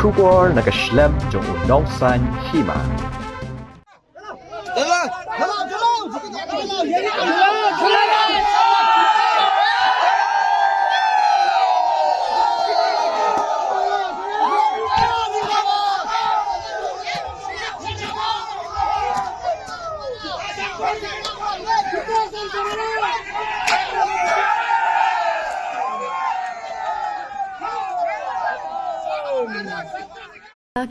Nongujor nakaslem jong unongsan Hima.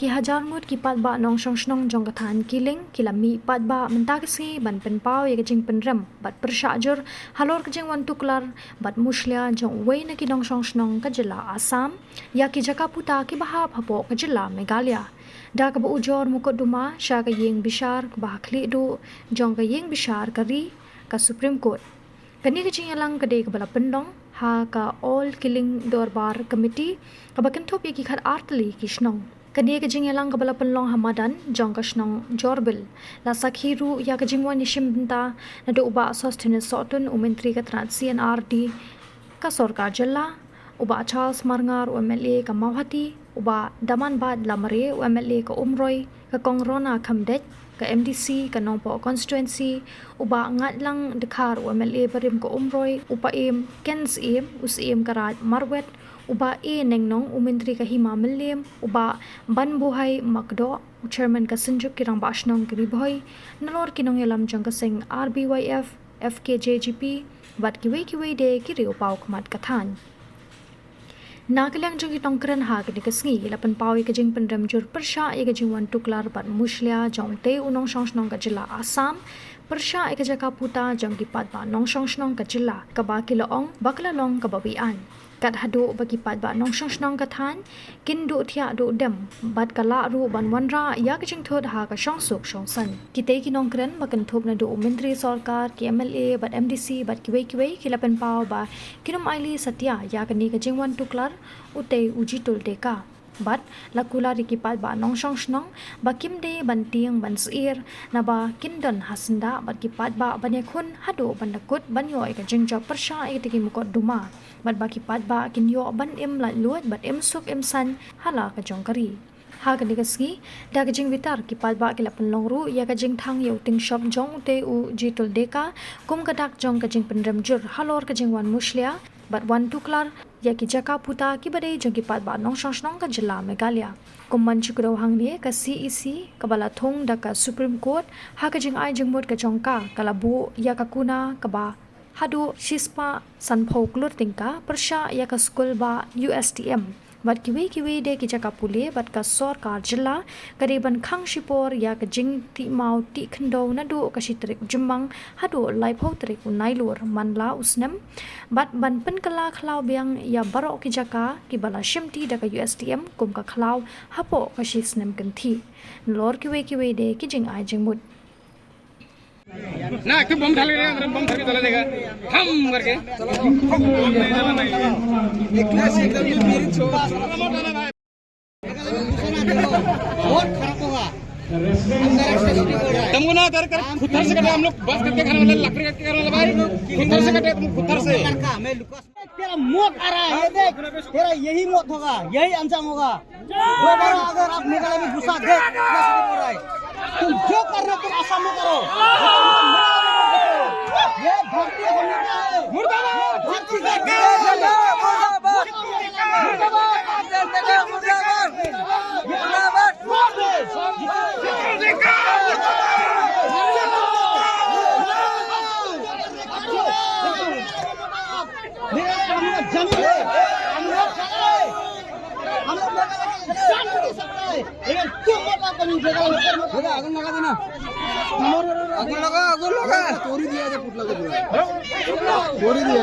Ki hajar mut ki Paidbah nong song jong kathan kiling kilami Paidbah mentakisi ban penpau ye kajing penrem bat persajur halor kajing wan tuklar bat muslia jong wei na ki nong song kajila Assam ya ki Jakaputa ki bahap hapo kajila Meghalaya da ka ujor Mukutduma sha ka yeng bishar ka bah khli du jong ka yeng bishar kari ka Supreme Court kani kajing yalang kade ka bala pendong ha ka all killing dorbar committee ka bakin thop ye ki khat artli ki snong kani kajing yalang kabala penlong hamadan jong kasnong jorbil la sakhiru ya kajing wan Jingbitar na do uba sustenance sotun menteri ka CNRD ka sarkar jalla uba Charles Marngar MLA ka Mawhati uba Damanbad Lamare MLA ka Umroy ka Kongrona Khamdej ka MDC ka Nongpo constituency uba ngatlang Dekhar MLA Barim ka Umroy upa em Kens em us em Karat Marwet uba nengnong menteri ka Hima Millim uba Banbuhay Makdo chairman ka Sinjuk kirang basnong kiribhoy nalor kinong yalam jang ka sing RBYF FKJGP bat kiwe de kiri upaw kmat kathan Nakalang jong itong keren ha kini kasngi lapan pawi kajing pendam jur persya e kajing wan tuklar bat muslia jong te unong song ka jila Assam persya e Jakaputa jong ki Paidbah nong song ka jila ka bakilaong baklalong ka babian kat hadu bagi Paidbah nong song ka than kin du thia du dem bat kala ru ban wanra ya kajing thod ha ka suk san kite ki nong kren bakan thop na du menteri sarkar ki MLA bat MDC bat kiwe ki lapan paw ba kinum aili satya ya kani kajing wan tuklar ute Jitul Deka bat lakula ki Paidbah nong song bakim de bantiang bansir na ba kindon hasanda bat ki Paidbah banyakhun hadu bandakut banyo ka Jingbitar persya e tiki Mukutduma bat baki Paidbah kinyo ban im la luat bat im suk im san hala ka jongkari ha ka digasgi da ka Jingbitar ki Paidbah ki lapan longru ya ka jing Thang yo Tyngshop jong te u Jitul Deka kum ka dak jong ka jing penrem jur halor ka jing wan muslia bat wan tuklar ya ki Jakaputa ki bade jong ki Paidbah nong song ka jila Meghalaya kumman chukro hangni ka CEC ka bala thong da ka Supreme Court ha ka jing ai jing mot ka jongka kalabu ya ka kuna ka ba hadu shispa sanpho klur tingka persya ya ka school ba USTM bat kiwe de ki Jakapule bat ka sarkar jilla kariban khang shipor ya ka jing ti mau ti khndo na do ka shitrik jimmang hadu laipho trik unailur manla usnam bat ban pen kala khlau biang ya baro ki jaka ki bala shimti da ka USTM kum ka khlau hapo ka shisnem kanthi lor kiwe de ki jing ai jing mut ना एक बम डाले अंदर बम धर के चला देगा हम करके एकदम मेरी छोड़ बहुत खराब होगा तुमको ना कर खुद से कटे हम लोग बस करके खाने वाले लकड़ी करके खाने वाले भाई खुद से कटे तुम खुद से तेरा मौत आ रहा है देख तेरा यही मौत होगा यही अंजाम होगा दोबारा अगर आप मेघालय में घुसा दे तुम जो करना तुम आसाम में करो ये भारतीय जनता है मुर्दाबाद भारतीय जनता मुर्दाबाद आगन लगा देना आगन लगा तोड़ी दिया था पुतला को तोड़ी दिया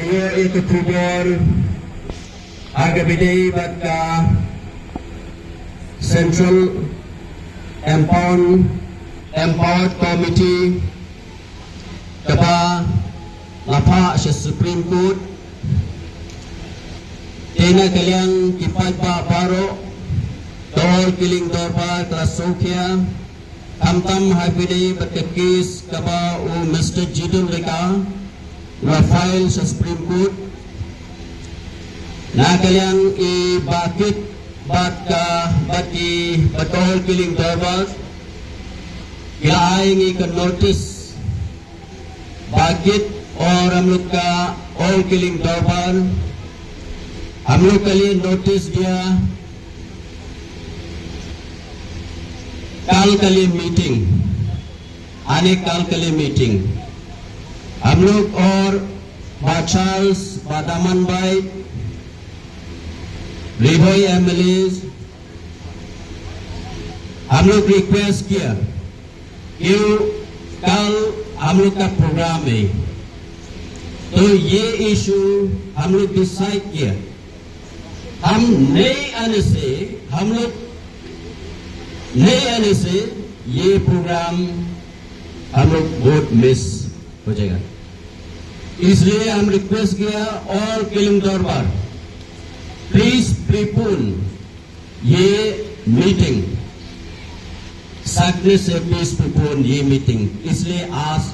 yo itu kubur agak beda batka Central Empowered Committee kaba lapa sa Supreme Court tena kaliang Paidbah baro tol kiling dorba klasokya tamtam habide batkis kaba u Mr. Jitul Deka na file sa Supreme Court na kaliang i bakit bati batol kiling dorba kilaing i notice bakit और हम लोग का all killing दौर हम लोग के लिए नोटिस दिया काल के लिए मीटिंग आने काल के लिए मीटिंग हम लोग और बाचार्स बादामन भाई रिभोई एमएलएज हम लोग रिक्वेस्ट किया कि कल हम लोग का प्रोग्राम है तो ये इशू हम लोग डिसाइड किया हम नए आने से ये प्रोग्राम हम लोग वोट मिस हो जाएगा इसलिए हम रिक्वेस्ट किया ऑल किलिंग दरबार प्लीज प्रीपोन ये मीटिंग साकने से प्लीज प्रीपोन ये मीटिंग इसलिए आज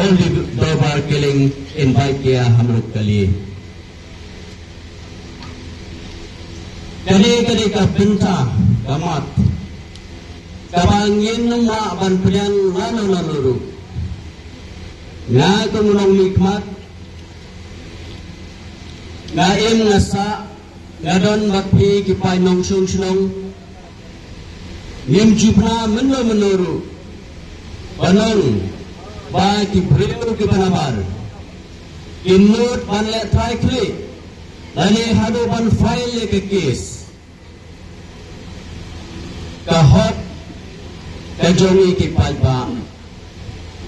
ऑल दरबार किलिंग इनवाइट किया हम लोग के लिए kali ka pinta kamat kabangin ma ban pudang nanu nga kumunong nikmat nga im nga sa nga don matpi kipay nong sunong nim jipna menuru banong ba ki brio ki panabar inut ban le try click Lani hadu ban file ke case kahot kajongi ki Paidbah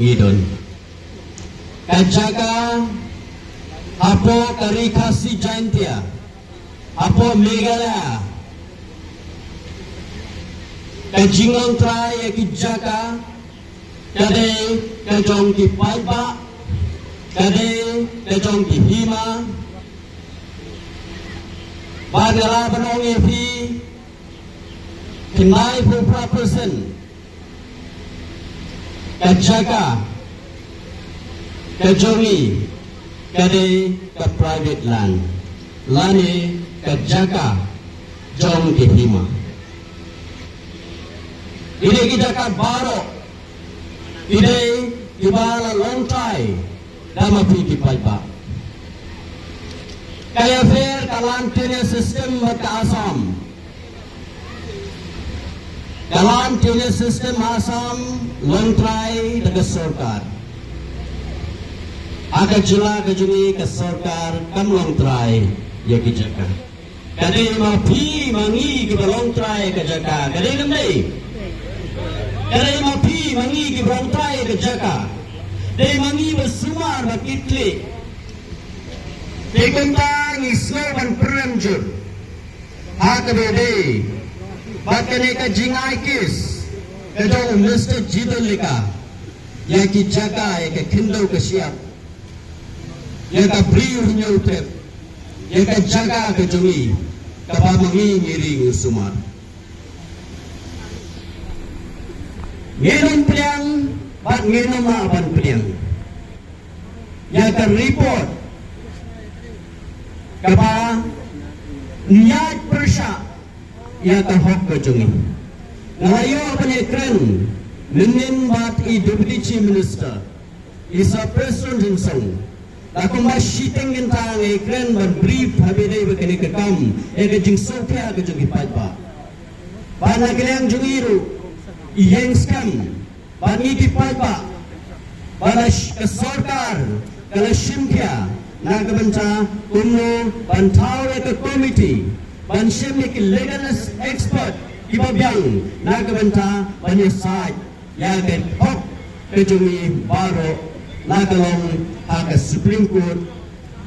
idon kajaga apo karikasi jaintia apo megala kajingon try ki jaga kade kajong ki Paidbah kade kajong ki Hima Bagara banong epi kinai pupra person kajaga kajongi kade ka private land lani kajaga jong ki Hima ide kijaka baro ide ibala long time dama pi ki Paidbah kaya fair kalan tene system mat Assam kalan tene system Assam long try daga sarkar aga jila kajuni ka sarkar kam long try ya ki jaka kade ma phi mangi ki long try ka jaka kade namai kade ma phi mangi ki long try ka jaka de mangi besumar ba kitli Tekentang Islam Premjur Hakabede Bakane ka jingai kis Kadang Mr. Jitul Deka Ya ki jaga ya ka kindau ka siap Ya ka briu hinyau tep Ya ka jaga ka jongi Ka pamangi ngiring sumar Nginom priang Bat nginom maaban priang Ya ka report kaba niyat persya ya tahok kajungi ngayo penekran ninin bat I deputy chief minister isa president hinsong lakumba shiteng gentang ekran ban brief habide bakane kakam ekajing sofia kajungi Paidbah bana kaliang jungiru iyeng scam bani ki Paidbah bana sarkar kala shimkya Nagabanta Kumno Bantao Eka Committee Banshim Eki Legal Expert Ibabyang Nagabanta Banyasaj Yagan Hok Kajumi Baro Nagalong Haka Supreme Court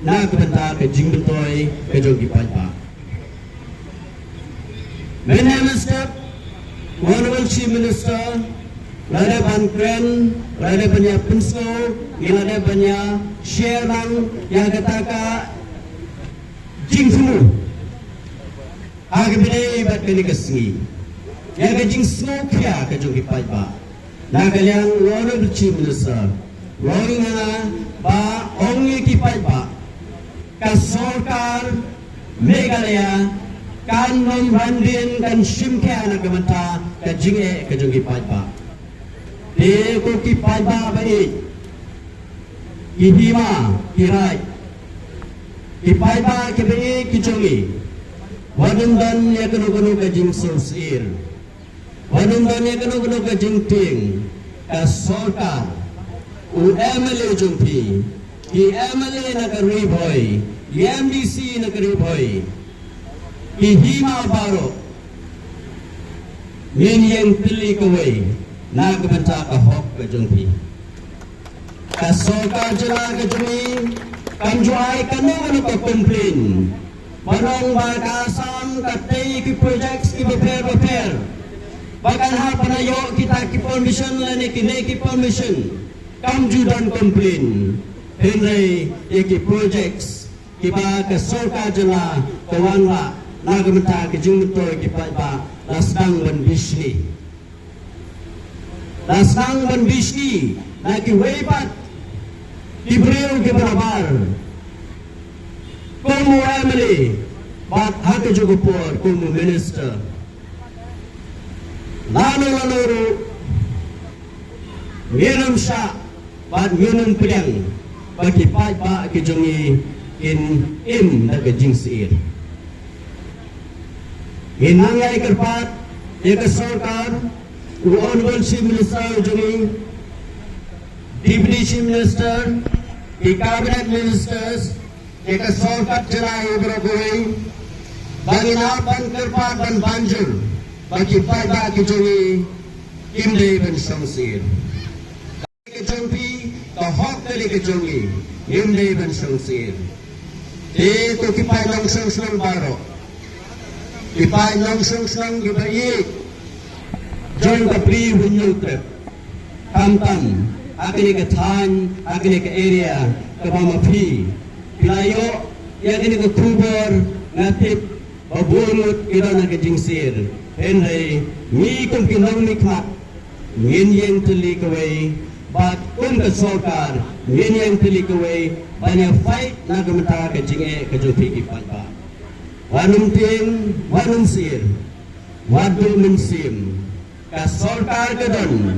na kebenta ke Jingbitar ke jong di Paidbah. Minister, Honorable Chief Minister, lada ban kren, lada banyak penso, lada banyak shareang yang kata jing semua. Agak benda ibat kini kesengi. Yang ke jing semua kaya ke jong di Paidbah. Nak kalian Honorable Chief Minister, Roring ba ongi di Paidbah, ka sorkar Meghalaya kan membanding kan simkaya na kemanta ka jinge ka jong di Paidbah. Di ko ki Paidbah baik, ki Hima kirai, ki Paidbah ki baik ki jongi. Wadundan ya kenu ka jing sosir, wadundan ya kenu ka jing ting, ka sorkar UMLA jumpi, ki MLA na ka riboy, ki MDC na ka riboy, ki Hima baro, min yang tili kaway, na kebenta ka hok ka jumpi. Ka sorkar jala ka jumi, kan juai kanu ka komplain, manong ba ka asam ka tay ki projects ki beper. Bahkan hal panayo kita ki permission lani ki permission. Kam judan komplain Henry iki projects kiba ke sorkar jela kawangla nagamenta ke Jingbitar ki Paidbah lasdang ban bisni na ki weipat ibril ki barabar kumu Emily bat hake jugupur kumu minister lanu ngiram sya bat ngunung pedang bagi Paidbah ke jongi in na ke jing seir inangai kerpat ya ke sorkar Honorable Chief Minister jongi Deputy Chief Minister di Cabinet Ministers ya ke sorkar cerai beragoi bagi napan kerpat dan banjur bagi Paidbah ke jongi imdei ban samsir kejumpi ka hok kali kejongi imdei ban samsir di ko kipai langsung senang baro kipai langsung senang gibai jon ka pri hunyul trip kamtam akini ke Thang akini ke area ke mamapi pilayo yakini ke kubur ngatip babungut kita na ke jingsir henry mi kum kinang mikmat ngin yang teli kawai bat kun ke sorkar ngin yang teli kawai banyak fight na gemeta ke jinge ke jopi ki Paidbah wanum ting wanum sir wadu mensim ka sorkar ke don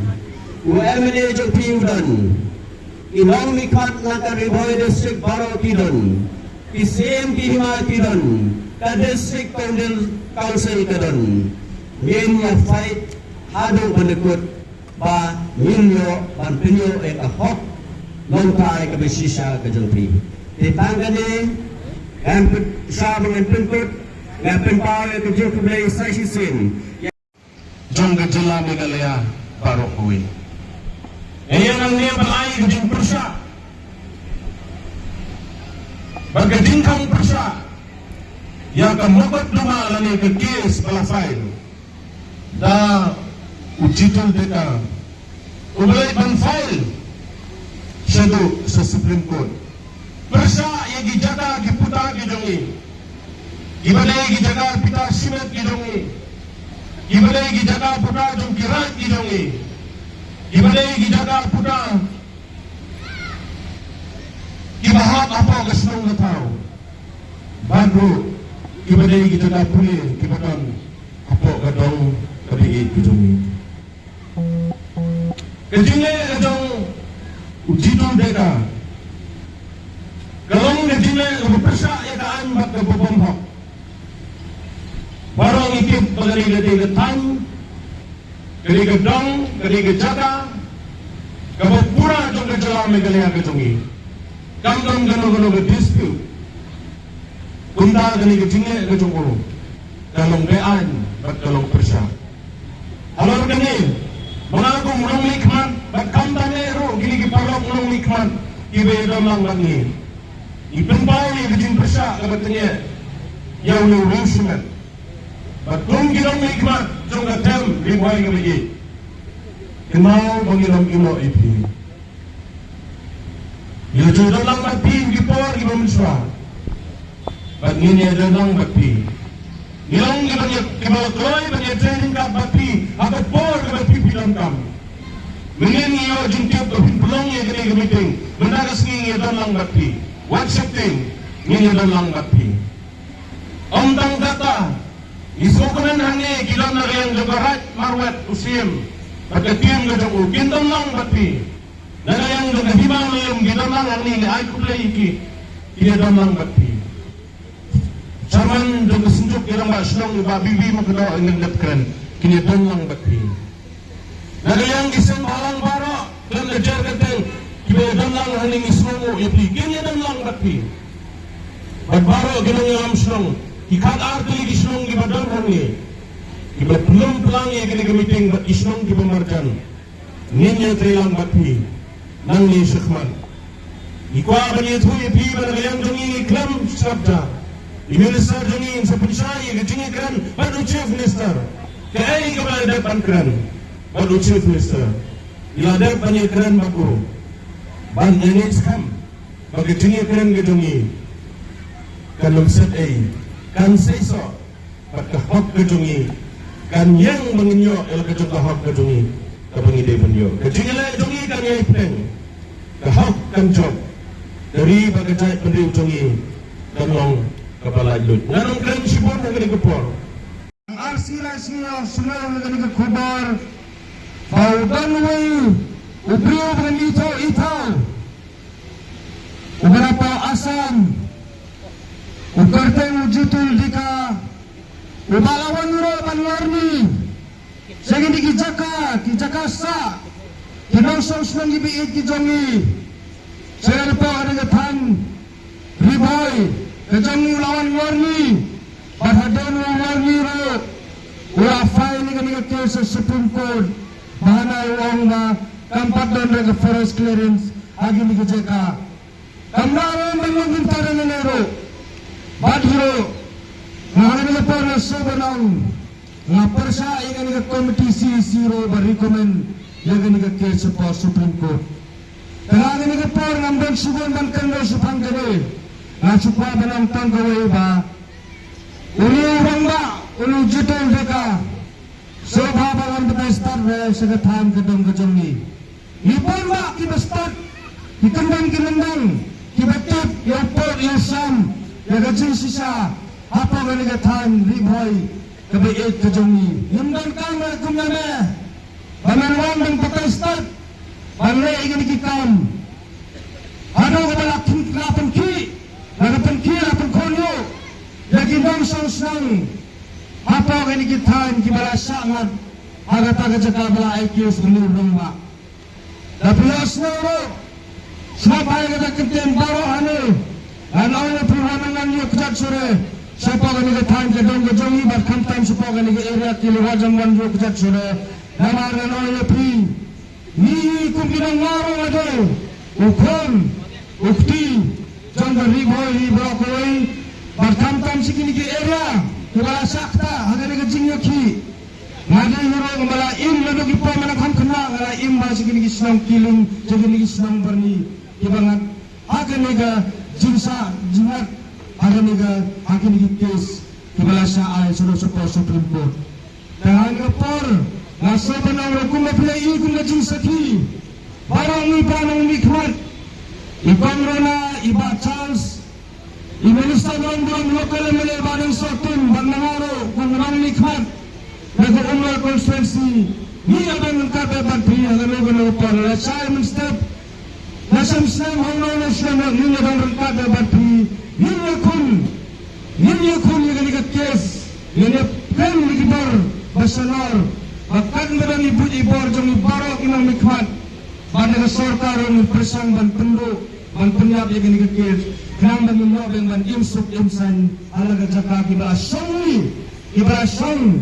UMLA jopi udon inong mikat na ka Riboy district baro ki don isem ki Hima ki don ka district council ke don ngin ya fight hadu benekut ba minyo ban pinyo ek hok longkai ke besisha ke jumpi ditangane ngampet sabang penput ngapen pawe ke jumpi blai saisi sin jong ke jela Meghalaya baro kuwi ayan ang niya balai ke jing persya bagading kang persya yang ke Mukutduma lani ke kes balafai da Jitul Deka ubalay ban file shadow sa Supreme Court persa yang gijaga giputa gidongi gibalay gijaga pita simet gidongi gibalay gijaga puta jong kirat gidongi gibalay gijaga puta gibahap apa kasnong na tao bago gibalay gijaga puli gibakan apo kadong kabiit gidongi kejinge kejong Jitul Deka kalong kejinge berpersa ya kaan bak ke bombok barang ikip pagari ke Thang kali ke dong kali ke jaga kabapura jong ke jala Meghalaya kejongi kamdong gano ke dispute kunta kali ke jinge kejong ko kalong bean bak kalong persa alor kani mengaku ulung likman bakam tanero gini ki parok ulung likman ibe dom lang langi Ipenpau yang kejing persak kebatanya yang urusan. Batung gilong hikmat jong katem ribuai kebiji. Kenal bangilong imo ipi. Bila jodoh lang mati gipor ibu mensua. Bagini jodoh mati. Gilong gibanya kebalakroy banya training kap mati. Atau por kebati bilang kam. Mungkin iyo jungkip pelong yang kini kemiting. Mendaras ngi jodoh lang mati. Accepting ngi jodoh lang mati. Omdang kata. Isukunan hangi kilang na riyang jogarat marwet usim. Pagkatiyang gajaku, gindang lang bati. Nanayang jogahimang mayong gindang lang ang nini ay kuplay iki. Kinadang lang bati. Saman jogasinjuk kirang masyong ibabibi mo kado ang nagdapkan. Kinadang lang bati. Nanayang isang balang baro. Kang najar katang kinadang lang haning ismongo ipi. Kinadang lang bati. Bagbaro ginang yung amsyong. Ikat arti isnong gibadang hangi. Iba belum pelang yang kena gemiting bat isnong gibamarjan. Ninya trilang batmi. Nang ni syekman. Ikwa bani tu ipi barang jongi iklam sabda. Minister jongi sa pensai gejingi kran badu chief minister. Kai kabal depan kran. Badu chief minister. Ila depan ye kran baku. Ban ini skam. Bagi jingi kran gejongi. Kan lumset kan seiso berkahok kejungi kan yang menginyo el kejung kahok kejungi kepengide penyo kejingile jungi kan yai peng kahok kan job dari bagajai pendri jungi kan long kepala lut nganong kren sibon ngani kepor arsila sila semua ngani kekubar faudan wei ubrio ngani ito uberapa asam Ukarteng Jitul Deka Ubalawan Nuro Panwarni Segini kijaka sa Kinausong senang gibiit kijongi Saya po ada Thang Riboy Kejongi lawan warni Barhadon warni ro Ula file ni kanina case sa Supreme Court Bahana uang na Kampat doon na forest clearance Agi ni kijaka Kamnaran Nongujor na nero Badhiro, ngayon na po na sobanang nga persa ikan nga komite C0 ba-recommend yung nga case po Supreme Court. Ngayon na po ngambang sugon man kano sa panggari nga supwa ba ng tanggaway ba urang ba, Jitul Deka so babangan ba tayo start na sa gatahan kadang kajongi ipon ba kibastat ikandang kinandang kibatip yung port yung sam Nagajin sisa apa ganigatan riboy kabiit kajongi yundan kamar kumyame pamanwan ng patestat panay iginikikam ano kabalaking lapan ki lapan konyo yagindang sausang apa ganigitan kibalasa ngad agad-agad bala IQs menurung ba dapilas na uro sumapay katakitin baro ano Ano na perhamangan niyo kejat sore siapa kani ketan kedong kejongi bahkan time siapa kani ke area kilowatt jam wanjo kejat sore nama rano ya pri ni kumpirang ngaro ado ukon ukti jangga riboy brokoi bahkan time sikini ke area kibala sakta hagani ke jingyoki ngadi huro ngala im lado kipa manakhan kena ngala im ba sikini ke senang kiling jagini ke senang berni kibangat hagani ke Jinsa, jingat, ada niga, akin ni kes, kebalasa ay sudah Supreme Court. Tangan kapor, nasa panang kung mapilay kung na jinsa ki, parang ni panang mikmat, ibang rona, iba Charles, iminister ng buong lokal na malabanang sortin, bagnangaro, kung rang mikmat, nag-umar constituency, ni abang ng kapeban piya, ganun kapor, Simon Step, Nasam Islam hanggang na siya na niya bang rangkada bati niya kun yung ganigat kes niya pen ligibar basalar bakkan ba ng ibor jong ibaro kinang mikmat ba nga sorkar ng presang ban pendo ban penyap yung ganigat kes kinang ban minyo yung ban imsuk imsan alaga jaka ibara song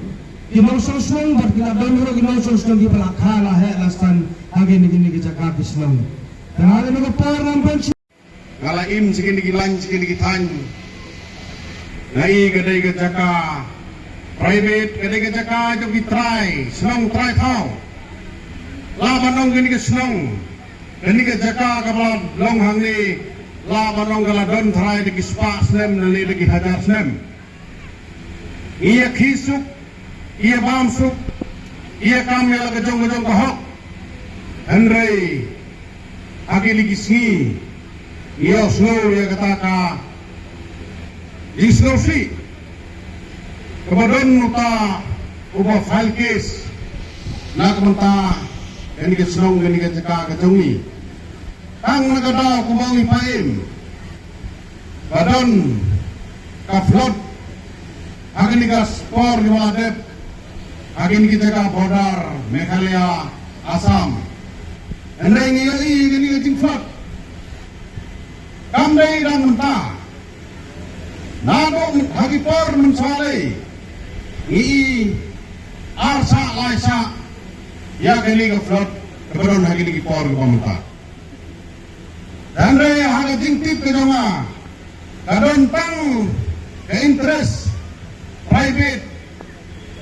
Imong song bat kinabang hiro imong song ibara kala he lastan hagi ni ganigat jaka Islam Tangan mga parang bansi ngalaim sikini gilan sikini gitan nai gadai ke jaka private gadai ke jaka jom try senang try thau la banong gini ke senang gini ke jaka kapal long hang ni la banong gala don try de spa snem nali de hajar snem ia kisuk ia bamsuk ia kam yang kejong kahok Henry agili gisni ia snow ia kataka di snow si kemudian nuta ubah file case nak menta ini ke snow ini ke cekak kejongi tang nakadaw kubangi paim badan kaflot agini ka spor di Maladep agini kita ka border Meghalaya Assam Andai ngai ini ke Jingbitar Kamdai dan mentah Nado hagi por mensale Ngi arsa laisa Ya kini ke flot Keberon hagi ni por ke mentah Dan re hagi jingtip ke jonga Kadon tang ke interest private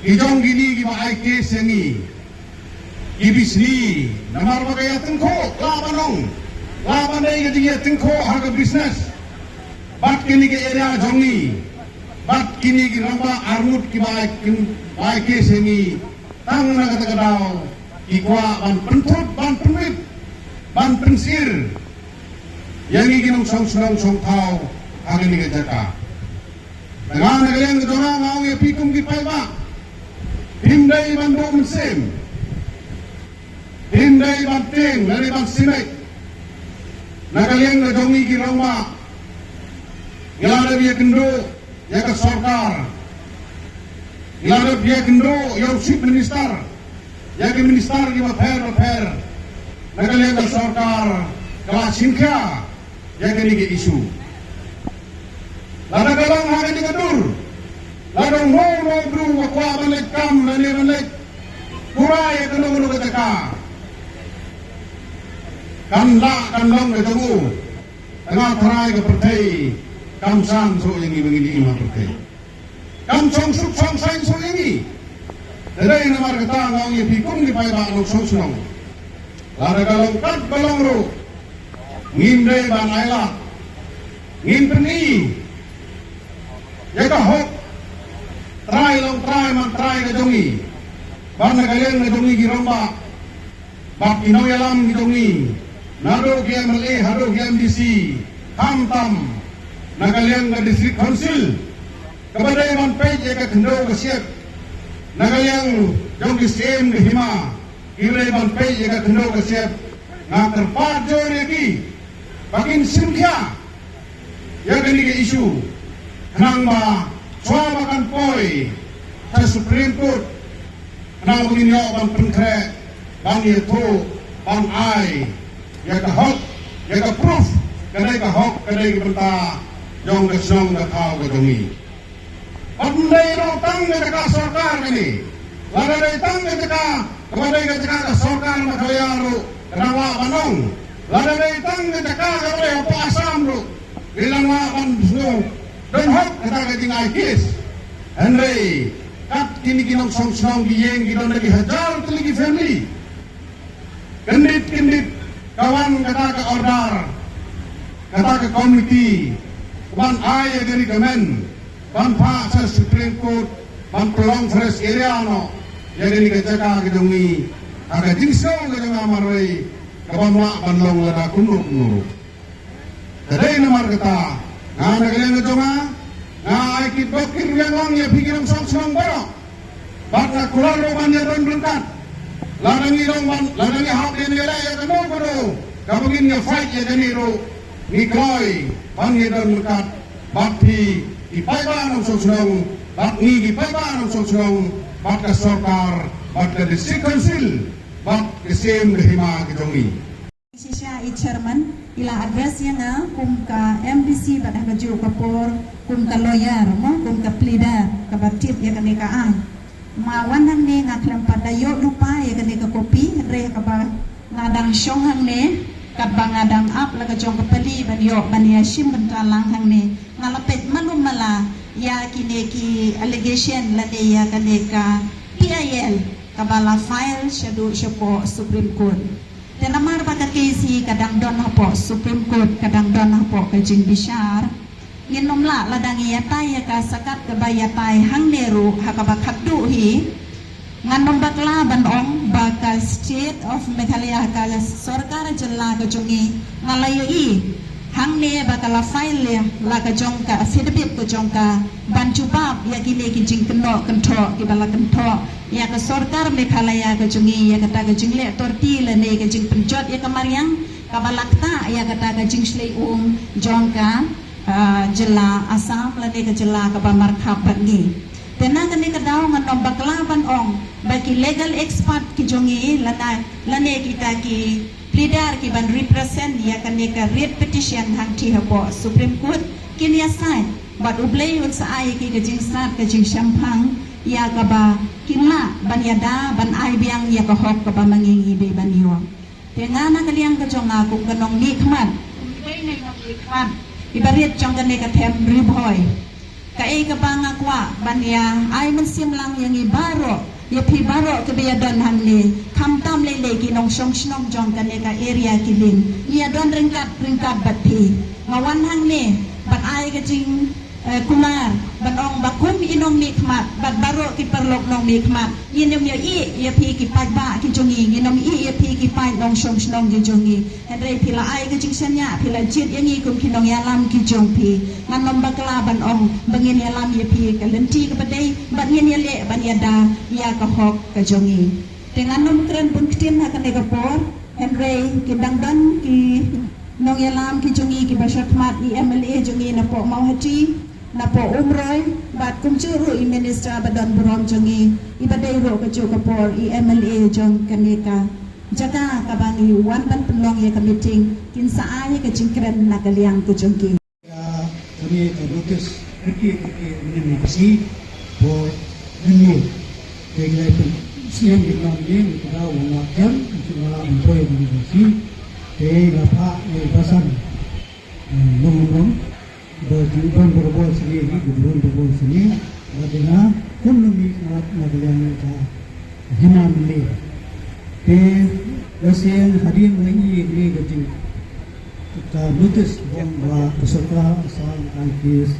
Ijong gini giba aike sengi Ibis ni namar bagaya tengko labanong labanai ke dia tengko harga bisnes bat kini ke area jongi bat kini ke ramba armut ki baik ke seni tang na kata kadau ikwa ban pentut ban penwit ban pensir yang ini nong song tau harga ni ke jaka dengan kalian ke orang ngau ya pikum ki Paidbah hindai bandu mesim hindai banting dari bang simek nakaliang na jongi ki roma ngilada biya kendo ya ka sarkar ngilada biya kendo ya chief minister ya ki minister ki mafer nakaliang na sarkar kala singkya ya ki ni isu lada galang ha ni kadur ladong ho bru kwa balik kam nani balik kurai kanu kataka kanlang ke tunggu tengah terai ke pertai kamsan so yang begini imah pertai kamsong suk song sain so yang dari namar kata ngau ye pikum di Paidbah nuk song senong lada galong kat balong ro ngimdai ban ailah ngimpeni ya kahok try man try ke jongi ban kalian ke jongi giromba bak inoy alam gitongi nado KMLA hado KMDC tam nakaliang ke district council kepada man page ka kendo ke siap nakaliang jong ki same ke Hima kire man page ka kendo ke siap ngater parjo lagi bakin simkya ya gani ke isu nang ba suama kan poi sa Supreme Court nang minyo ban penkre ban yeto ban ai ya ka hok ya ka proof kadai ka hok kadai ka benta jong ka song ka kau ka dongi pandai ro tang ka sarkar ini ladai tang ka kepada ka sarkar Meghalaya ro kanawa banong ladai tang ka kepada apa Assam ro bilang wa ban sno dan hok kata ka jingai kis Henry kat kini kinong song giyeng kita lagi hajar teligi family kendit kawan kata ke order kata ke komiti ban ay dari kemen ban pa sa Supreme Court ban pelong fresh area no jadi ni kejaka gedungi aga jingsong gedung amaroi kawan mak ban long lada kunur tadai namar kata ngana kalian gedunga ay kit bokir yang long ya pikir song baro bat na kular ban ya don berangkat ladangi hak dia ni lah ya kanu kono kapagin nga fight ya ganiro ni Kloy pangidan mekat bakti di Paidbah ng sosong bakni di Paidbah ng sosong bak ka sarkar bak ka district council bak kesim Hima kitongi siya chairman ila address ya nga kum ka MDC badah baju kapor kum ka lawyer mo kum ka pleader ka batit ya kanikaan mawan hang ne nga klam padayo lupa ya kani ka kopi re ka ba ngadang syong hang ne กับบังอาดังอัพแล้วก็จงกับปลีบันโยบันยาชิมบันตาลังทางนี้งาละเป็ดมนุมมาลายากินเนกี allegation ละเนียกันเนกา PIL กับบาลาไฟล์ชดูเฉพาะ Supreme Court แต่ละมาร์บักเคสีกระดังดอนฮปอ Supreme Court กระดังดอนฮปอกับจิงบิชาร์เงินนมละละดังยาไตยกาสกัดกับใบยาไตหังเนรุฮักบักขัดดูฮีงานนมบักลาบันองบัก State of Meghalaya กับ Sarkar Jilla กับจงีงานลายอีหังเนบักลาไฟล์ละกับจงกับฟิดบิบกับจงกับบันจุบาบยากิเลกิจิงกันโนกันทอกิบาลกันทอยากับ Sarkar Meghalaya กับจงียากับตากับจิงเล่ตอร์ตีละเนกับจิงเป็นจอดยากับมาริยังกับบัลกตายากับตากับจิงสเลจงกับJilla Assam la ne ka jilla ka ba markhab bangi tena ka ne ka daw man nom bakla ban ong ba ki legal expert ki jongi la ne kita ki pleader ki ban represent ya ka ne ka writ petition hang thi habo Supreme Court kin ya sign but ublei un sa ai ki ka jing sat ka jing shampang ya ka ba kinla ban yada ban ai biang ya ka hok ka ba mangingi be ban yo tena na ka liang ka jonga ku ka nong ni khman dei ne nong ni khman ibarit jong kan ne ka them riboy ka e ka bangakwa banya ai man sim lang yang ibaro ye phi baro ke be don han ne kham tam le le ki nong song snom jong kan ne ka area ki ling ye don ringkat bat phi ngawan hang ne bat ai ka jing kumar ban ong bakum inong mikmat bat baro ki perlok nong mikmat yinom ye ye phi ki Paidbah ki jongi yinom ye phi ki pai nong song snom ki jongi henre pila ai ka jing sanya pila jit yangi kum ki nong yalam ki jong phi nganom bakla ban ong bangin yalam ye phi ka lenti ka badai bat ngin ye le ban yada ya ka hok ka jongi tenganom kren bun ktin ha ka ne ka por henre ki dangdan ki nong yalam ki jongi ki bashatmat MLA jongi na po mau haji na po umroy bat kumchuru I minister badan burom jongi ibadai ro ka jo ka por MLA jong kaneka jaga kabangi wan ban penlong ya ka meeting kin saay ka jingkren na kaliang ko jongki kami notice kiki ini pasti po ini dengan siang di malam ini kita mengajar cuma employ di sini lapa pasan nong berjuang berbol sendiri berjuang berbol sendiri adanya pun lebih nagalian kita Hima meli Siang hari ini gaji kita notice bahawa peserta asal Angkis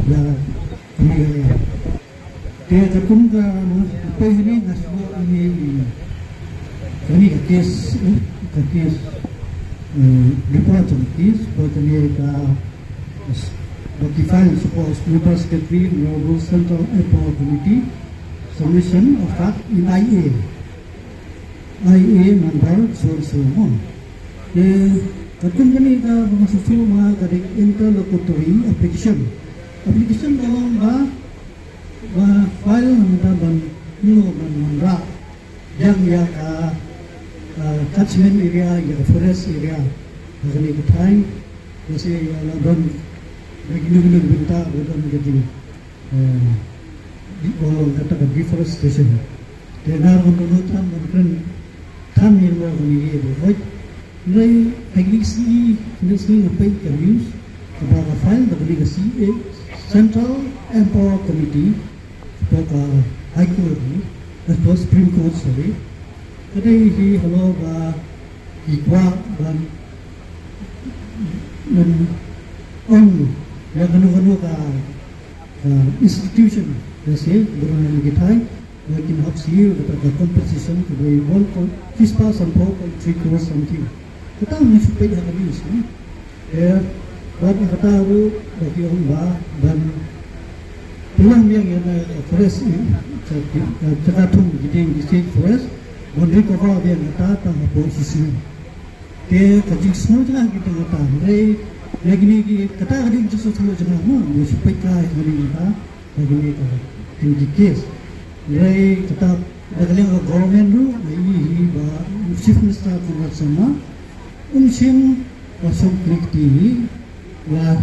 dan Meghalaya. Dia terkumpul apa ini nasional ini kes report kes bertanya ke notify suppose member secretary Noble Central Airport Committee submission of fact in IA number so on. Terkumpul ka mga susu mga kadik interlocutory application dalam ba file ng ban nilo ban yang ya catchment area ya forest area kami kita kasi laban naging benta laban jadi di bawah kata deforestation tenar menutan mungkin tan yang mau kami buat nai technically apa yang use kepada file dari CA Central Airport Committee kepada High Court atau Supreme Court sorry kadai hi halo ba ikwa ban on ya kanu ka institution kasi berani kita makin hapsi kepada compensation kepada 1.3% something kita mensupport hal ini sih ya bagi kata aku bagi orang bah dan pulang yang forest cakatung jadi state forest Bondri kau dia kata tentang posisi ke kajik semua jangan kita kata lagi ni kata ada yang sesuatu semua jangan mu supaya kaya hari kita lagi ni kata tinggi kes kata ada yang government tu ini bah chief minister pun sama unsing masuk klik lah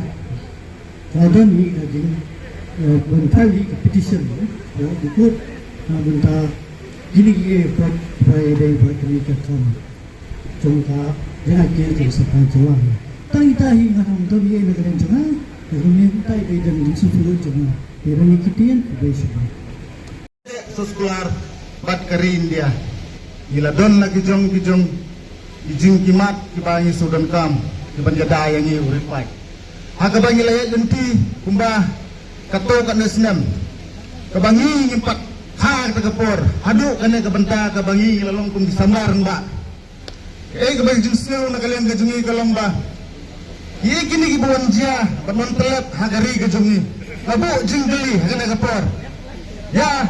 ada ni kajing bentai petition buku bentai gini Friday buat kami kata jongka jangan kira kira sepan jual tai tai haram tu biaya negara jangan negara tai tai jangan disufuru jangan irani kitian bersih sekolah bat kari India gila don lagi jong ijing kimat kibangi sudan kam kiban jada yang ini uripai hakabangi layak lenti kumba kato kat nesnem kabangi ngimpak hak tegapor haduk kene kabenta kabangi lalong kum disambar mbak kabangi jinsel na kalian gajungi kalamba ye kini kibuan jia banon telat hagari gajungi labu jinggeli kene kapor ya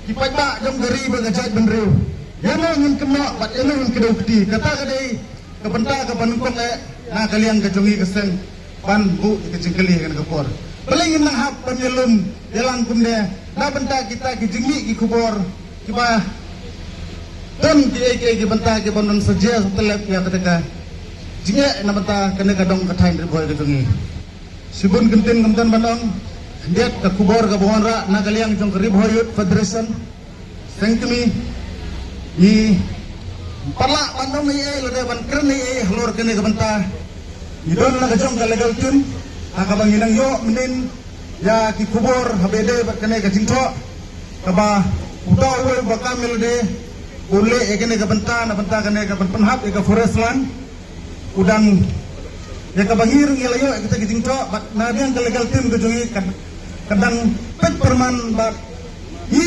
Paidbah jom gari bagajat benriu yang ingin kena bat yang ingin kedau keti kata kadai kebenta ke panungkong na kalian gajungi keseng pan bu kejengkeli kan kapor pelingin nahap penyelum jalan kumde na benta kita kejenggi ki kubor kiba ton ki benta ki bonon saja setelep ya ketika jinge na benta kene kadong katain riboy gajungi sibun gentin kemtan bandong dia ke kubor ke bonra na kalian jong kerib hoyut federation sengkemi i parla bandong ni lode ban kerni halor kene ke benta idon na kajong ka legal tun akabang inang yo menin ya ki kubor habede kene ke jingto kaba uta we bakamil de ule kene ke benta na benta kene ke penhap ke forest land udang ya kabangir ngelayo kita ke jingto na diang ke legal tun ke jongi kadang pet perman bat i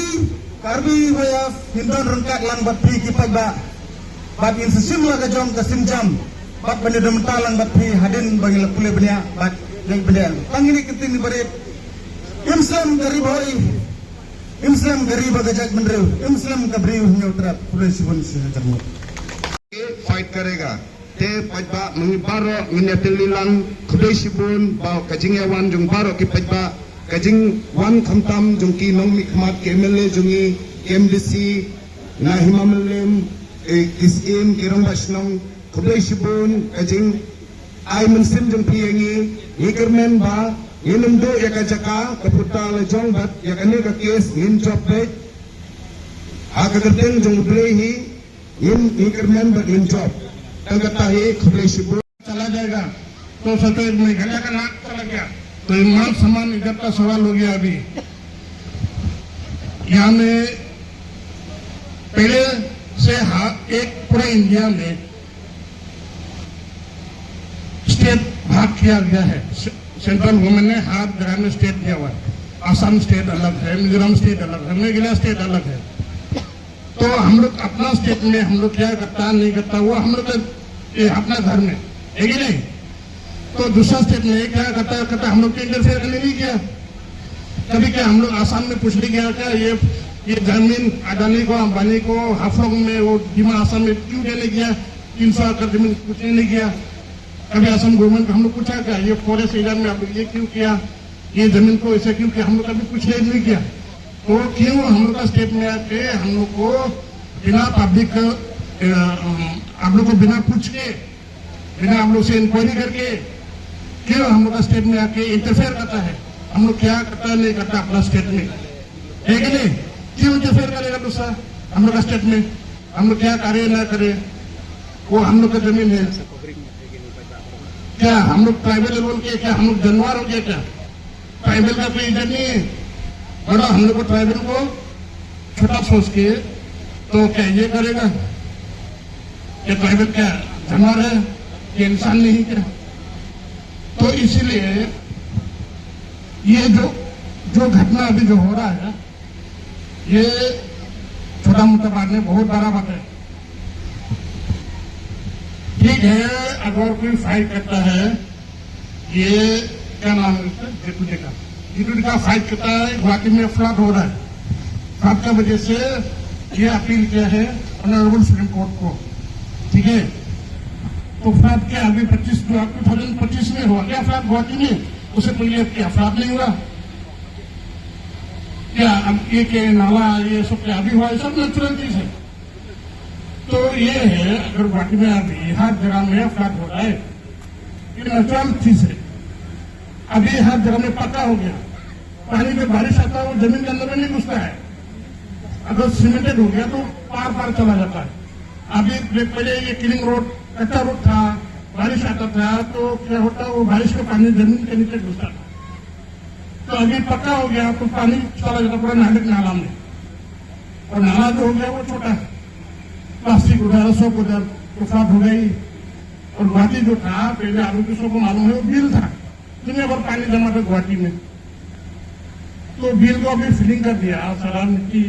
karbi waya hindon rengkat lang bat pi ki Paidbah bat in sesim la kajong ka simjam bat bani dem talang bat pi hadin bagi pule benia bat yang benia tangini ketin barit Islam gari boy Islam gari bagajak menrew Islam kabriu nyotrat pule sibun sejamu fight करेगा ते Paidbah mengibaro minatililang kudai sibun bau kajingyawan jung baro ki Paidbah kajing wan khamtam jung ki nong mikmat ke MLA jungi MDC na Hima melem kisim kirang basnong kudai sibun kajing ai mensim jung piangi ikermen ba yenum do ya kajaka kaputa le jong bat ya kane ka kes in job page akagerteng jung blehi in ikermen ba in job kata he kudai sibun चला जाएगा तो सतोज में घटा का नाक चला गया तो मान सम्मान इधर का सवाल हो गया अभी यहाँ में पहले से एक पूरे इंडिया में स्टेट भाग किया गया है सेंट्रल गवर्नमेंट ने हर जगह में स्टेट दिया हुआ है आसाम स्टेट अलग है मिजोरम स्टेट अलग है मेघालय स्टेट अलग है तो हम लोग अपना स्टेट में हम लोग क्या करता नहीं करता वो हम लोग अपना घर में है कि नहीं तो दूसरा स्टेट में क्या करता हम लोग इंटरफेयर करने नहीं किया कभी क्या हम लोग आसाम में पूछ नहीं गया क्या ये जमीन अडानी को अंबानी को हाफलोंग में वो हिमा आसाम में क्यों देने गया 300 एकड़ जमीन पूछने नहीं किया कभी आसाम गवर्नमेंट को हम लोग पूछा क्या ये फॉरेस्ट एरिया में आप ये क्यों किया ये जमीन को ऐसे क्यों किया हम लोग कभी पूछने नहीं किया तो क्यों हम लोग का स्टेट में आके हम लोग को बिना पब्लिक आप लोग को बिना पूछ के बिना हम लोग से इंक्वायरी करके क्यों हम लोग का स्टेट में आके इंटरफेयर करता है हम लोग क्या करता नहीं करता अपना स्टेट में है कि नहीं क्यों इंटरफेयर करेगा दूसरा हम लोग का स्टेट में हम लोग क्या करे ना करे वो हम लोग का जमीन है क्या हम लोग ट्राइबल बोल के क्या हम लोग जानवर हो गया क्या ट्राइबल का कोई इधर नहीं है बड़ा हम लोग को ट्राइबल को छोटा सोच के तो क्या ये करेगा क्या ट्राइबल क्या जानवर है कि इंसान नहीं क्या तो इसीलिए ये जो घटना अभी जो हो रहा है ये छोटा मोटा बात नहीं बहुत बड़ा बात है ठीक है अगर कोई फाइट करता है ये क्या नाम है जितुल का फाइट करता है गुवाहाटी में फ्लड हो रहा है फ्लड का वजह से ये अपील किया है ऑनरेबल सुप्रीम कोर्ट को ठीक है तो फ्लड क्या अभी 2025 में हुआ क्या फ्लड गुवाहाटी में उसे पहले क्या फ्लड नहीं हुआ क्या अब ये नाला ये सब क्या अभी हुआ ये सब नेचुरल चीज है तो ये है अगर गुवाहाटी में अभी हर जगह में फ्लड हो रहा है ये नेचुरल चीज है अभी हर जगह में पक्का हो गया पानी में बारिश आता है वो जमीन के अंदर में नहीं घुसता है अगर सीमेंटेड हो गया तो पार चला जाता है अभी पहले ये किलिंग रोड कच्चा रोड था, बारिश आता था तो क्या होता वो बारिश का पानी जमीन के नीचे घुसता था। तो अभी पक्का हो गया तो पानी चला जाता पूरा नाला में, और नाला जो हो गया वो छोटा है, प्लास्टिक उधर सब उधर तुफान हो गई। और गुवाहाटी जो था पहले आलू की सबको मालूम है वो बिल था, दुनिया भर पानी जमा था गुवाहाटी में, तो बिल को अभी फिलिंग कर दिया, सारा मिट्टी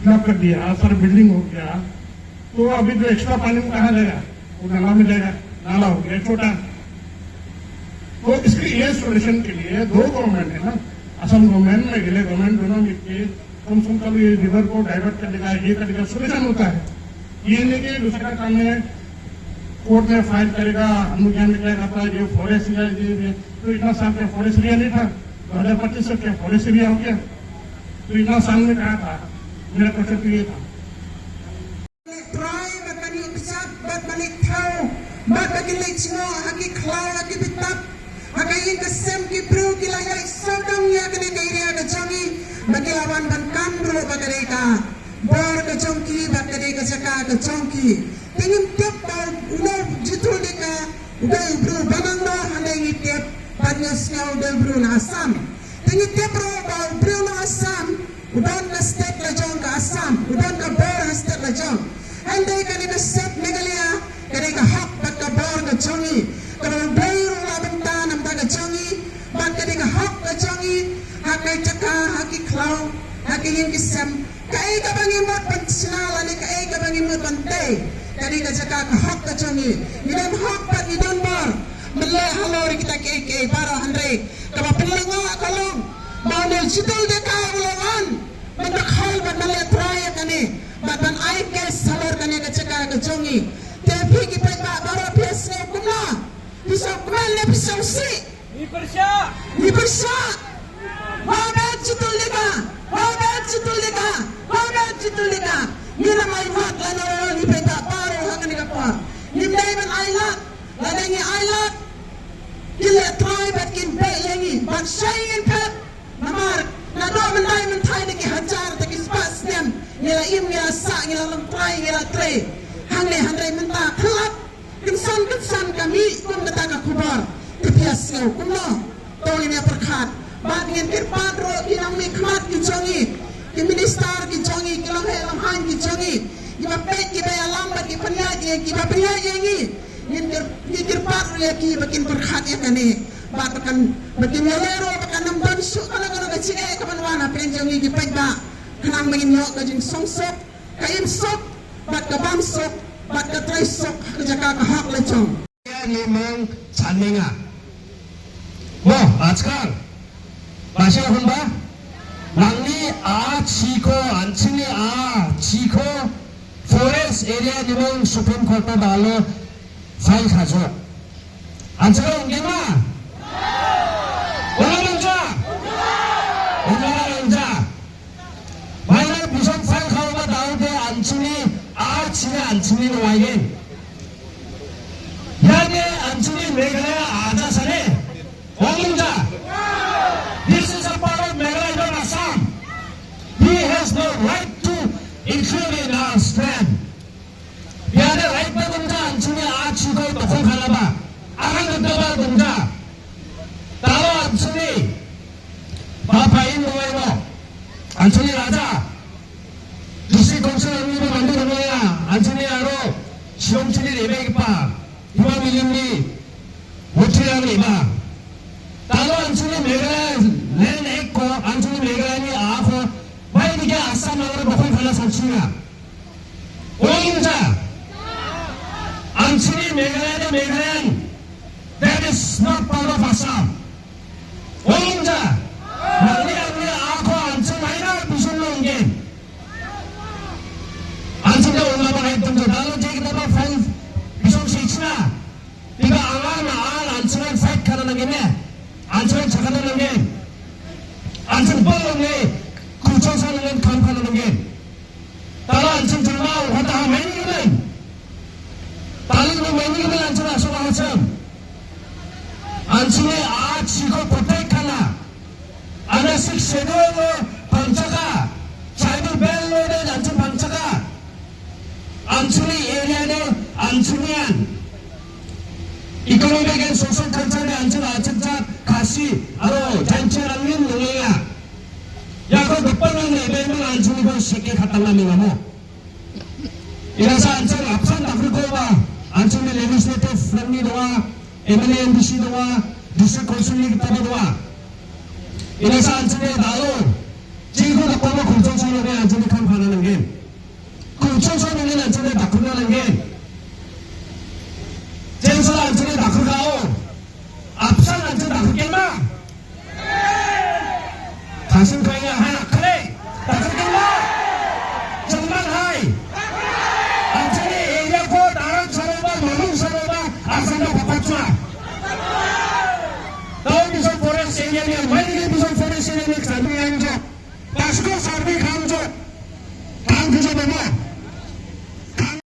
फिलअप कर दिया, सारा बिल्डिंग हो गया। तो अभी जो एक्स्ट्रा पानी में कहाँ जाएगा, वो नाला में जाएगा, नाला हो गया छोटा। तो इसके ये सोल्यूशन के लिए दो गवर्नमेंट है ना, असम गवर्नमेंट में गिले गवर्नमेंट दोनों मिलकर कम से कम ये रिवर को डाइवर्ट करने का ये करने का सोल्यूशन होता है। ये नहीं कि दूसरा काम में कोर्ट में फाइल करेगा, हम लोग यहाँ में क्या करता है जो फॉरेस्ट एरिया, तो इतना साल का फॉरेस्ट एरिया नहीं था, 2025 से क्या फॉरेस्ट एरिया हो गया, तो इतना साल में कहा था। मेरा क्वेश्चन तो ये था। Tingin tiap bau udah Jitul Deka udah bro banang no handai tiap banyasnya udah bro na Assam. Tingin tiap bro na Assam udah na state la jong ka Assam udah na bor state la jong. Handai kani ka state Meghalaya kani ka hak bak ka bor ka jongi. Kalau bro la benda nam ta ka jongi bak kani ka hak ka jongi hakai caka haki klau haki yang kisam kai ka bangi mat pansnala ni kai ka bangi mat pantai. Kali ka cakap ke hak ka jongi, idan hak pat idan bar, malay halor kita ke para Andre, kaba pelango kalong, bandel Jitul Deka ulangan, bandak hal bat malay traya kani, bat ban air kes halor kani ka cakap ke jongi, tapi ki Paidbah bara pisau kumla, pisau kumla pisau si, ni bersya, habat Jitul Deka, habat Jitul Deka, habat Jitul Deka, ni namai mat lano ni Paidbah. Nimdaiman ailat, ladangi ailat, kila try bat kin bay yangi, bat shayin pet, namar, nado mandai mentai deki hajar deki spas nem, nila im nila sa nila lentrai nila tre, hangne handai menta kelap, kensan kami kum datang kubar, tepias sel kumno, tolong ini perkat, bat ngin kirpan ro kinang mikmat kijongi, ki minister kijongi, kilang helam han kijongi. Kita pet kita yang lambat kita penyaji ini yang part ya kita bikin berkat ya kan ni bahkan bikin melero bahkan nampak suk kalau kecil kapan mana penjang ini Paidbah kenang bikin nyok kajing songsok kain sok bat kabam sok bat katrai sok kerja hak lecong ini memang canenga wah आजकल bahasa apa nangni a chiko anchini a chiko forest area निमंग supreme court में डालो फाइल खाजो आंसर होंगे ना बोला लंजा भाई ना बिशप फाइल खाओ में डाल दे अंचनी आज ने अंचनी नवाइगे यानी अंचनी मेघालय आजा सरे लंजा this is a part of Meghalaya and Assam he has no right to include in our stand. Biar right na benda anjingnya aci kau tokong kalaba, akan kedua benda. Tahu anjingnya, bapa ini loyo, anjingnya raja. Disi kongsi ini bantu loyo, anjingnya aro, siom cini lebe kipa, 2 million ni, muciran lima. Tahu anjingnya Meghalaya, lain ekko, anjingnya Meghalaya ni ako. Baik ni kita asam orang bukan kalau sanksinya. Orang saja. Anjini Meghalaya, that is not part of Assam. Orang saja. Mari aku anjing mana bisa nongin. Anjingnya orang apa itu tu? Kalau jadi kita file bisa sihna. Tiga awal anjingnya fight kerana nongin. Anjingnya cakap nongin. Anjing bolong ni. Kucing sana dengan kawan-kawan nongin. Kalau anjing termau, kata main ni. Paling main ni anjing asal macam. Anjingnya aci kau protect kana. Ada sik sedo pancaka, tribal bell lo dan anjing pancaka. Anjingnya area ni anjingnya Economic and social culture anjala acak kasih aro jancarangin nungaya. Ya kau depan nang leben nang anjali kau seke khatala mengamo. Irasa anjal apsan tak berkoba. Anjali legislative friendly doa, MLA MDC doa, district council kita doa. Irasa anjali dalu. Jika tak kau kuncung sana ni anjali kan kana nanggen. Kuncung sana ni anjali tak kuna nanggen. Jengsa anjali tak kau. Apsan anjali tak kena. Kasih kaya